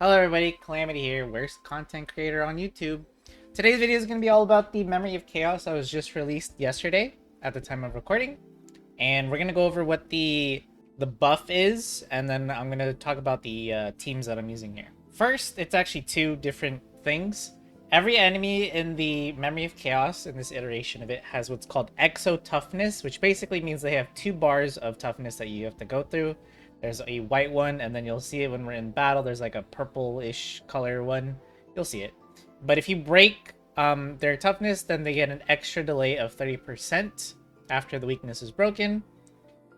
Hello everybody, Calamity here, worst content creator on YouTube. Today's video is going to be all about the Memory of Chaos that was just released yesterday at the time of recording. And we're going to go over what the buff is, and then I'm going to talk about the teams that I'm using here. First, it's actually two different things. Every enemy in the Memory of Chaos, in this iteration of it, has what's called Exo Toughness, which basically means they have 2 bars of toughness that you have to go through. There's a white one, and then you'll see it when we're in battle. There's like a purple-ish color one. You'll see it. But if you break their toughness, then they get an extra delay of 30% after the weakness is broken.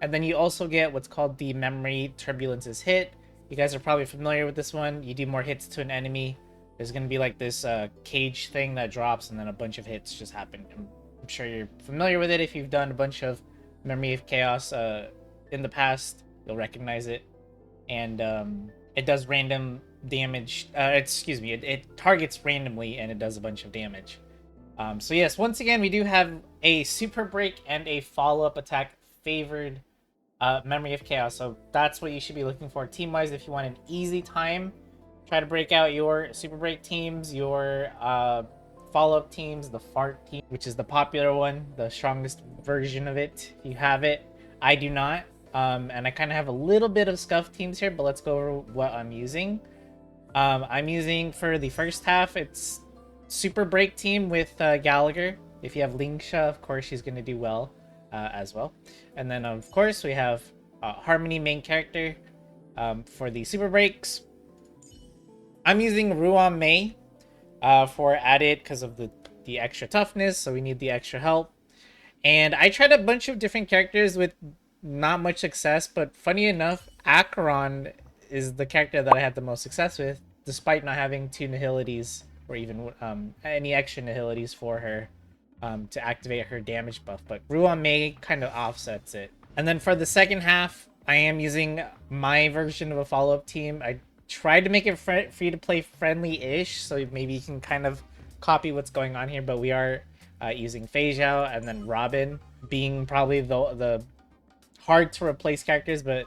And then you also get what's called the Memory Turbulences hit. You guys are probably familiar with this one. You do more hits to an enemy. There's going to be like this cage thing that drops, and then a bunch of hits just happen. I'm sure you're familiar with it if you've done a bunch of Memory of Chaos in the past. You'll recognize it, and it does random damage. It targets randomly, and it does a bunch of damage. So yes, once again, we do have a super break and a follow-up attack favored Memory of Chaos. So that's what you should be looking for team-wise if you want an easy time. Try to break out your super break teams, your follow-up teams, the fart team, which is the popular one, the strongest version of it. If you have it, I do not. And I kind of have a little bit of scuff teams here, but let's go over what I'm using. I'm using for the first half, it's super break team with Gallagher. If you have Lingsha, of course, she's going to do well as well. And then, of course, we have Harmony main character for the super breaks. I'm using Ruan Mei for added because of the extra toughness, so we need the extra help. And I tried a bunch of different characters with not much success, but funny enough, Acheron is the character that I had the most success with, despite not having 2 nihilities or even any extra nihilities for her to activate her damage buff. But Ruan Mei kind of offsets it. And then for the second half, I am using my version of a follow-up team. I tried to make it free to play friendly-ish, so maybe you can kind of copy what's going on here, but we are using Fei Zhao and then Robin being probably the hard to replace characters, but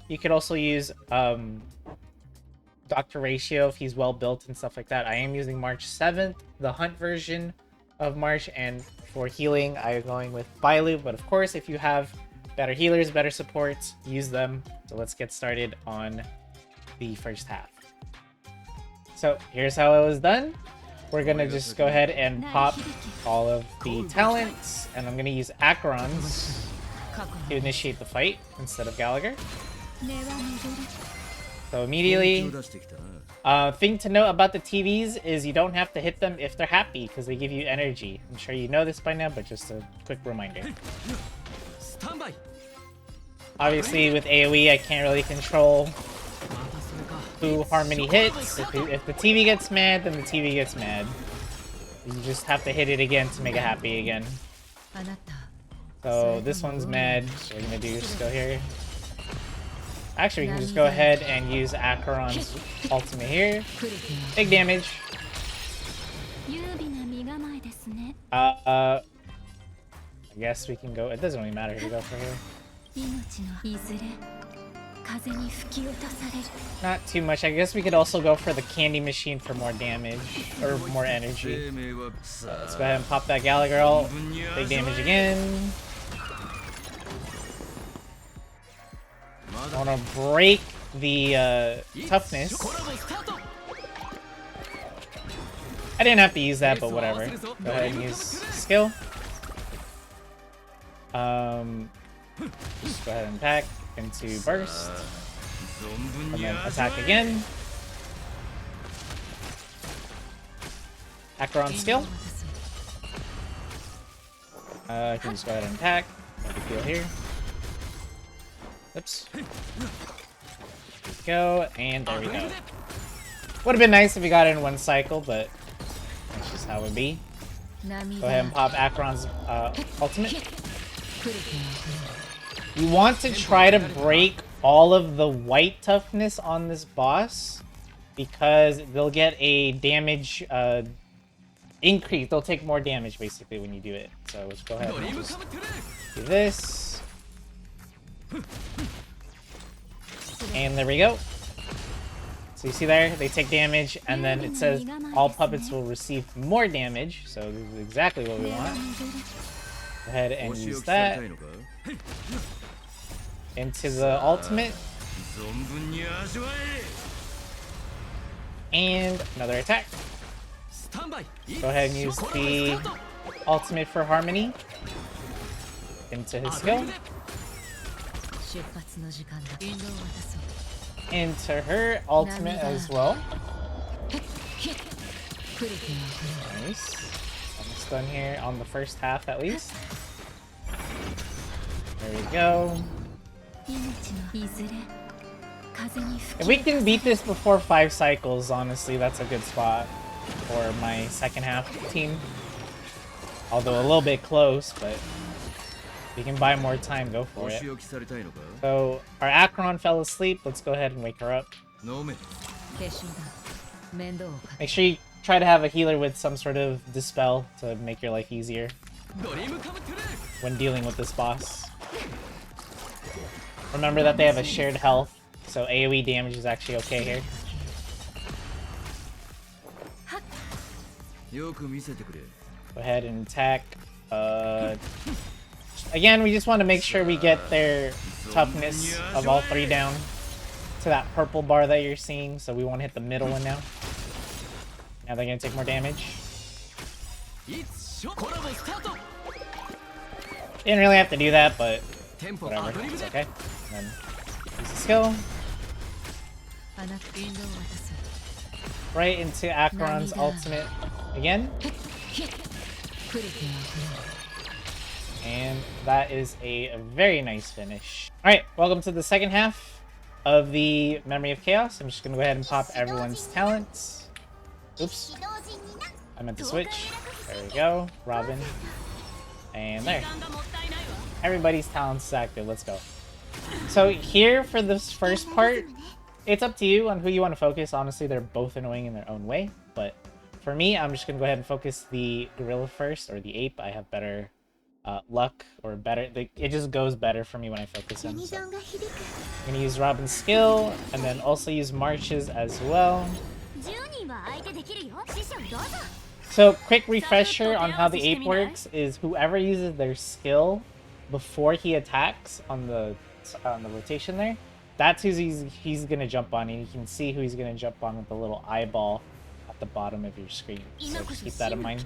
you could also use Dr. Ratio if he's well built and stuff like that. I am using March 7th, the hunt version of March, and for healing I'm going with Bailu, but of course if you have better healers, better supports, use them. So let's get started on the first half. So here's how it was done. We're gonna just go ahead and pop all of the talents, and I'm gonna use Acheron's to initiate the fight instead of Gallagher. So immediately, thing to note about the TVs is you don't have to hit them if they're happy because they give you energy. I'm sure you know this by now, but just a quick reminder. Obviously with AoE I can't really control who Harmony hits. If the TV gets mad, then the TV gets mad. You just have to hit it again to make it happy again. So this one's mad, so we're gonna do just go here. Actually, we can just go ahead and use Acheron's ultimate here. Big damage. I guess we can go. It doesn't really matter who to go for here. Not too much. I guess we could also go for the candy machine for more damage or more energy. Let's go ahead and pop that Gallagher ult. Big damage again. I want to break the toughness. I didn't have to use that, but whatever. Go ahead and use skill. Just go ahead and attack into burst. And then attack again. Acheron skill. I can just go ahead and attack. No big deal here. Oops. There we go, and there we go. Would have been nice if we got it in one cycle, but that's just how it would be. Go ahead and pop Acheron's ultimate. You want to try to break all of the white toughness on this boss because they'll get a damage increase. They'll take more damage basically when you do it. So let's go ahead and just do this. And there we go. So you see there, they take damage, and then it says all puppets will receive more damage. So this is exactly what we want. Go ahead and use that into the ultimate. And another attack. Go ahead and use the ultimate for Harmony into his skill. Into her ultimate as well. Nice. Almost done here on the first half at least. There we go. If we can beat this before 5 cycles, honestly, that's a good spot for my second half team. Although a little bit close, but if you can buy more time, go for it. So our Acheron fell asleep. Let's go ahead and wake her up. Make sure you try to have a healer with some sort of dispel to make your life easier when dealing with this boss. Remember that they have a shared health, so AoE damage is actually okay here. Go ahead and attack. Again, we just want to make sure we get their toughness of all 3 down to that purple bar that you're seeing, so we want to hit the middle one now. Now they're going to take more damage. Didn't really have to do that, but whatever, it's okay. And then use the skill. Right into Acheron's ultimate again. And that is a very nice finish. Alright, welcome to the second half of the Memory of Chaos. I'm just going to go ahead and pop everyone's talents. Oops. I meant to switch. There we go. Robin. And there. Everybody's talents is active. Let's go. So here for this first part, it's up to you on who you want to focus. Honestly, they're both annoying in their own way. But for me, I'm just going to go ahead and focus the gorilla first, or the ape. I have better luck, or better. It just goes better for me when I focus him. So I'm going to use Robin's skill, and then also use March's as well. So quick refresher on how the ape works is whoever uses their skill before he attacks on the rotation there, that's who he's gonna jump on, and you can see who he's gonna jump on with the little eyeball at the bottom of your screen. So just keep that in mind.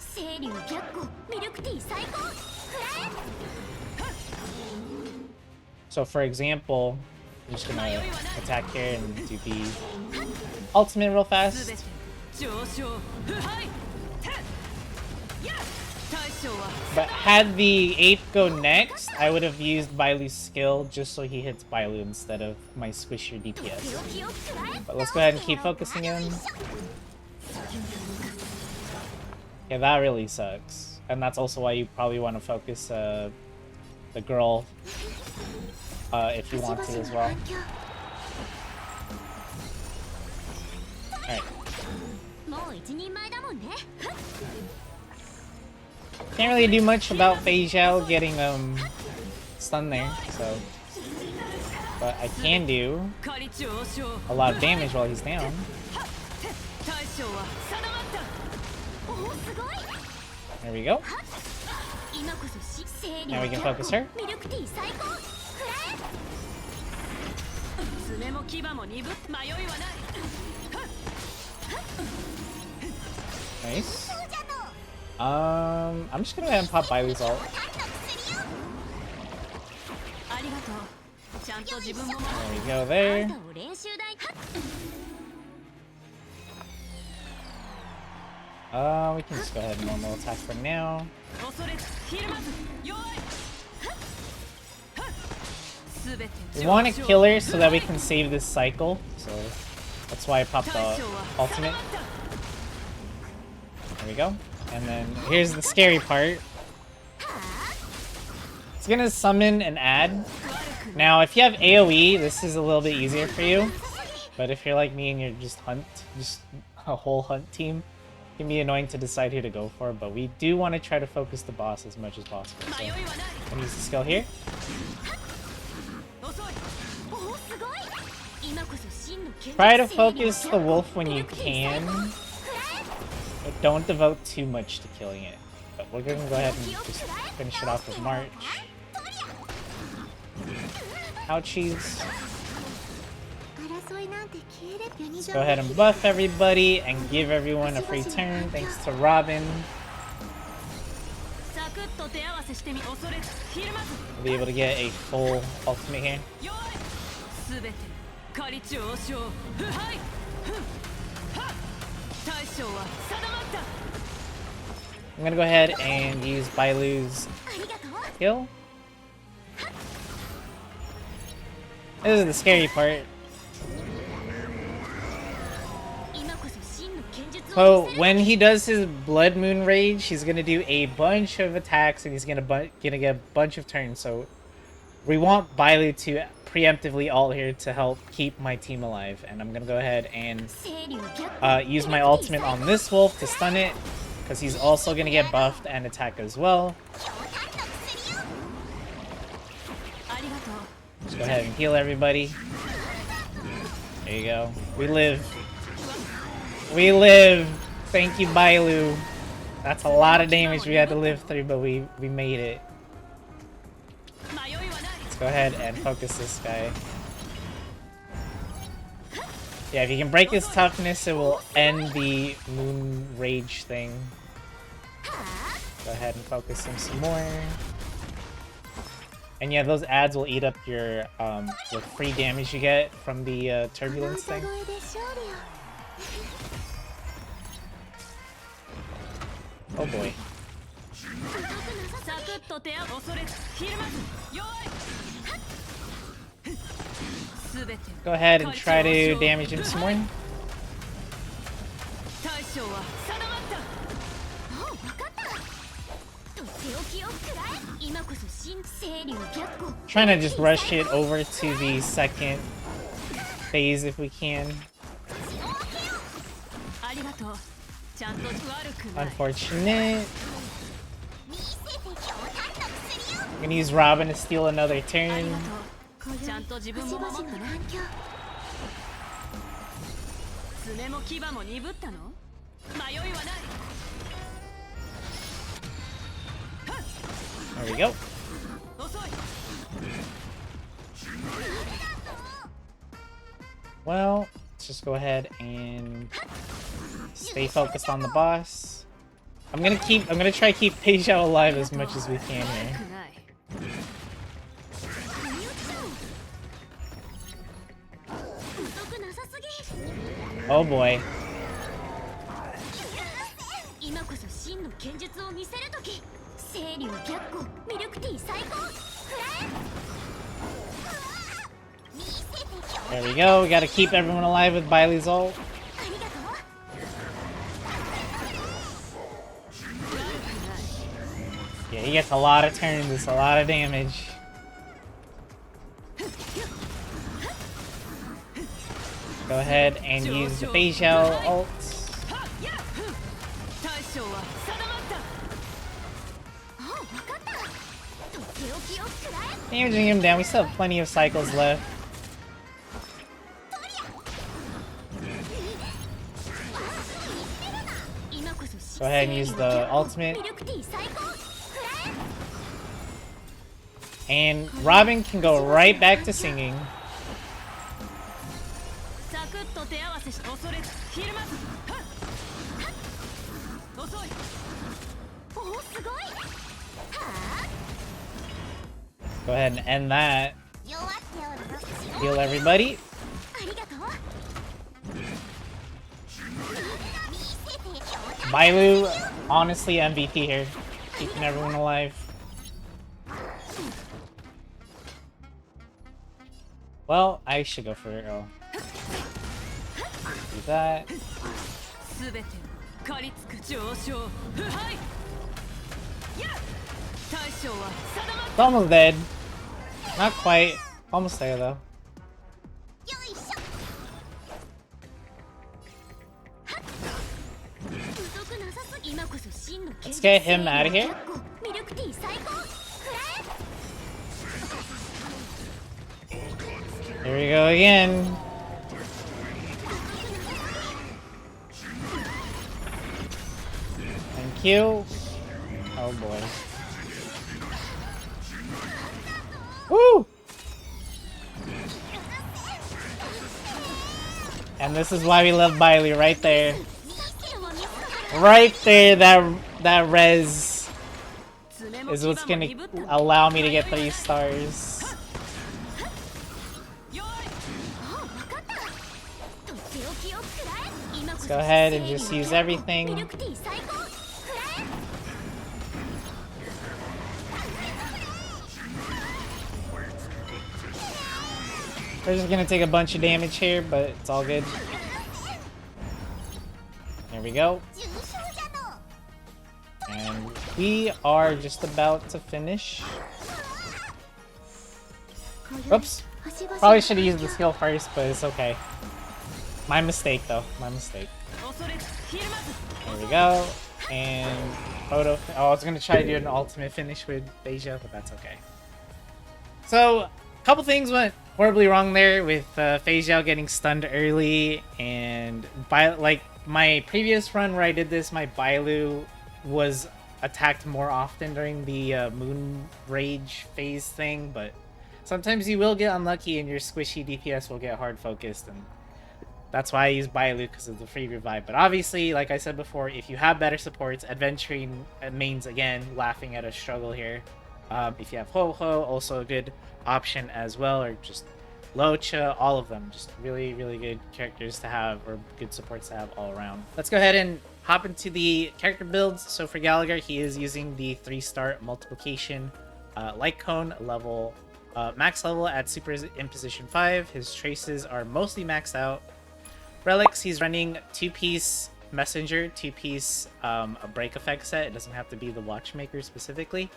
So for example, I'm just gonna attack here and do the ultimate real fast. But had the ape go next, I would have used Bailu's skill just so he hits Bailu instead of my squish your DPS. But let's go ahead and keep focusing him. Yeah, that really sucks. And that's also why you probably want to focus the girl if you want to as well. Alright. Can't really do much about Fei Zhao getting stunned there, so. But I can do a lot of damage while he's down. There we go. Now we can focus her. Nice. I'm just gonna go ahead and pop Bailu's ult. There we go there. We can just go ahead and normal attack for now. We want to kill her so that we can save this cycle, so that's why I popped the ultimate. There we go. And then here's the scary part. It's gonna summon and add. Now, if you have AoE, this is a little bit easier for you. But if you're like me and you're just a whole hunt team, it can be annoying to decide who to go for. But we do want to try to focus the boss as much as possible. So I'm gonna use the skill here. Try to focus the wolf when you can, but don't devote too much to killing it. But we're gonna go ahead and just finish it off with March. Ouchies. Let's go ahead and buff everybody and give everyone a free turn thanks to Robin. We'll be able to get a full ultimate here. I'm gonna go ahead and use Bailu's heal. This is the scary part. So when he does his Blood Moon Rage, he's gonna do a bunch of attacks and he's gonna get a bunch of turns. So we want Bailu to preemptively ult here to help keep my team alive. And I'm gonna go ahead and use my ultimate on this wolf to stun it, because he's also gonna get buffed and attack as well. Just go ahead and heal everybody. There you go. We live. We live! Thank you, Bailu. That's a lot of damage we had to live through, but we made it. Let's go ahead and focus this guy. Yeah, if you can break his toughness, it will end the Moon Rage thing. Go ahead and focus him some more. And yeah, those ads will eat up your the free damage you get from the turbulence thing. Oh boy. Go ahead and try to damage him some more. Trying to just rush it over to the second phase if we can. Unfortunate. I'm gonna use Robin to steal another turn. There we go. Well, let's just go ahead and stay focused on the boss. I'm gonna try to keep Peijao alive as much as we can here. Oh boy. There we go. We gotta keep everyone alive with Bailu's ult. Yeah, he gets a lot of turns. It's a lot of damage. Go ahead and use the Peijao ult. Damaging him down. We still have plenty of cycles left. Go ahead and use the ultimate. And Robin can go right back to singing. Go ahead and end that. Heal everybody. Bailu, honestly MVP here. Keeping everyone alive. Well, I should go for it. Oh. Do that. It's almost dead. Not quite. Almost there though. Let's get him out of here. Here we go again. Q. Oh boy. Woo! And this is why we love Bailey right there. Right there, that res is what's gonna allow me to get 3 stars. Let's go ahead and just use everything. We're just gonna take a bunch of damage here, but it's all good. There we go. And we are just about to finish. Oops. Probably should have used the skill first, but it's okay. My mistake, though. My mistake. There we go. And photo. Oh, I was gonna try to do an ultimate finish with Deja, but that's okay. So, a couple things went horribly wrong there with Fei Zhao getting stunned early, and like my previous run where I did this, my Bailu was attacked more often during the Moon Rage phase thing, but sometimes you will get unlucky and your squishy DPS will get hard focused, and that's why I use Bailu, because of the free revive. But obviously, like I said before, if you have better supports, adventuring means, again, laughing at a struggle here. If you have Ho-Ho, also a good option as well, or just Locha, all of them. Just really, really good characters to have, or good supports to have all around. Let's go ahead and hop into the character builds. So for Gallagher, he is using the 3-star multiplication light cone level, max level at super imposition 5. His traces are mostly maxed out. Relics, he's running 2-piece messenger, 2-piece a break effect set. It doesn't have to be the watchmaker specifically.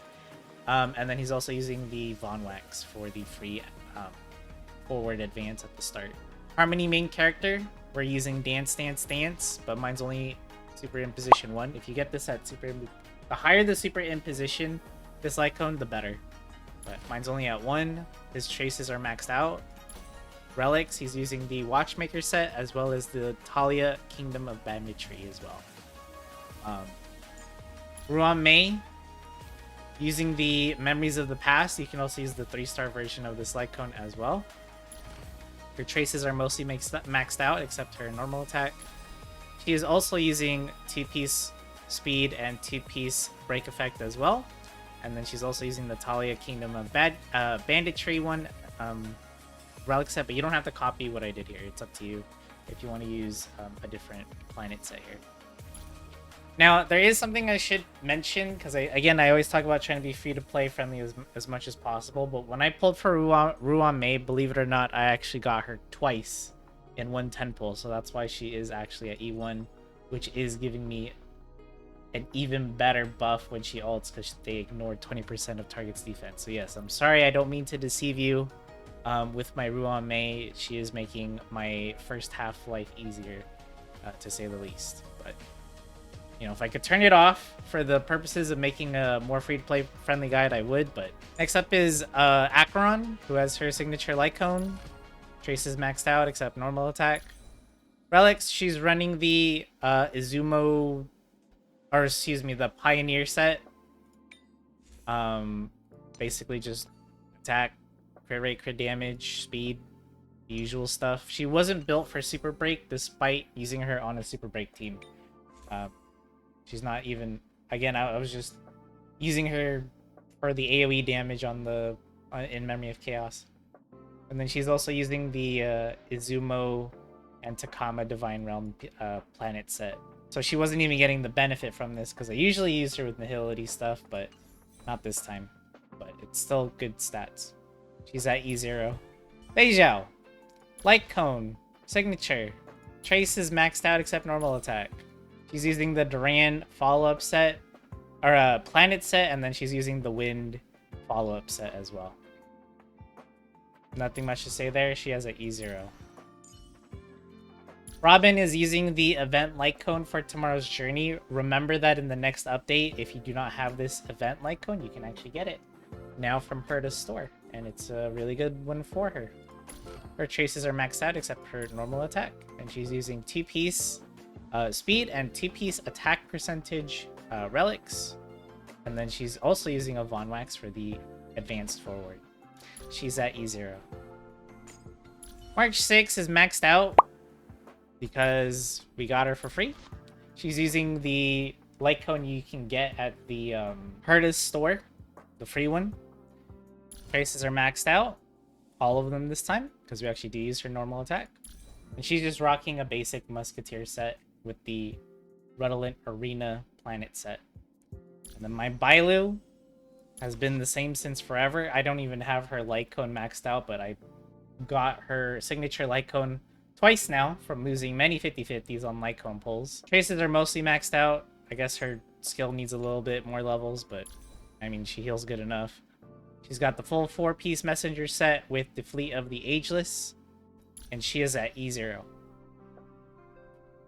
And then he's also using the Von Wax for the free forward advance at the start. Harmony main character, we're using Dance Dance Dance, but mine's only super imposition 1. If you get this at the higher the super imposition this light cone, the better. But mine's only at 1. His traces are maxed out. Relics, he's using the Watchmaker set as well as the Talia Kingdom of Banditry as well. Ruan Mei, using the Memories of the Past. You can also use the 3-star version of this light cone as well. Her traces are mostly maxed out except her normal attack. She is also using 2-piece speed and 2-piece break effect as well. And then she's also using the Talia Kingdom of Banditry one relic set, but you don't have to copy what I did here. It's up to you if you want to use a different planet set here. Now, there is something I should mention, because I always talk about trying to be free-to-play friendly as much as possible, but when I pulled for Ruan Mei, believe it or not, I actually got her twice in one 10 pull, so that's why she is actually at E1, which is giving me an even better buff when she ults, because they ignored 20% of target's defense. So yes, I'm sorry, I don't mean to deceive you. With my Ruan Mei, she is making my first half life easier, to say the least. But you know, if I could turn it off for the purposes of making a more free-to-play friendly guide, I would. But next up is Acheron, who has her signature light cone. Traces maxed out except normal attack. Relics, she's running the Izumo, or excuse me, the Pioneer set. Basically just attack, crit rate, crit damage, speed, the usual stuff. She wasn't built for Super Break despite using her on a Super Break team. She's not even, again, I was just using her for the AoE damage on the in Memory of Chaos. And then she's also using the Izumo and Takama Divine Realm planet set. So she wasn't even getting the benefit from this, because I usually use her with Nihility stuff, but not this time. But it's still good stats. She's at E0. Fei Zhao, Light Cone, Signature. Trace is maxed out except normal attack. She's using the Duran follow-up set, or planet set, and then she's using the Wind follow-up set as well. Nothing much to say there. She has an E0. Robin is using the event light cone for Tomorrow's Journey. Remember that in the next update, if you do not have this event light cone, you can actually get it now from Herta's store, and it's a really good one for her. Her traces are maxed out except her normal attack, and she's using 2-piece speed and 2-piece attack percentage relics. And then she's also using a Von Wax for the advanced forward. She's at E0. March 6 is maxed out because we got her for free. She's using the light cone you can get at the Herta's store, the free one. Traces are maxed out, all of them this time, because we actually do use her normal attack. And she's just rocking a basic Musketeer set with the Redolent Arena Planet set. And then my Bailu has been the same since forever. I don't even have her light cone maxed out, but I got her signature light cone twice now from losing many 50-50s on light cone pulls. Traces are mostly maxed out. I guess her skill needs a little bit more levels, but I mean, she heals good enough. She's got the full 4-piece messenger set with the Fleet of the Ageless, and she is at E0.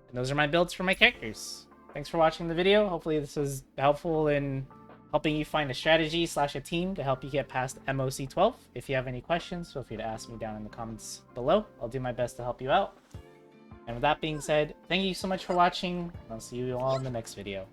And those are my builds for my characters. Thanks for watching the video. Hopefully this was helpful in helping you find a strategy / a team to help you get past MOC 12. If you have any questions, feel free to ask me down in the comments below. I'll do my best to help you out. And with that being said, thank you so much for watching, and I'll see you all in the next video.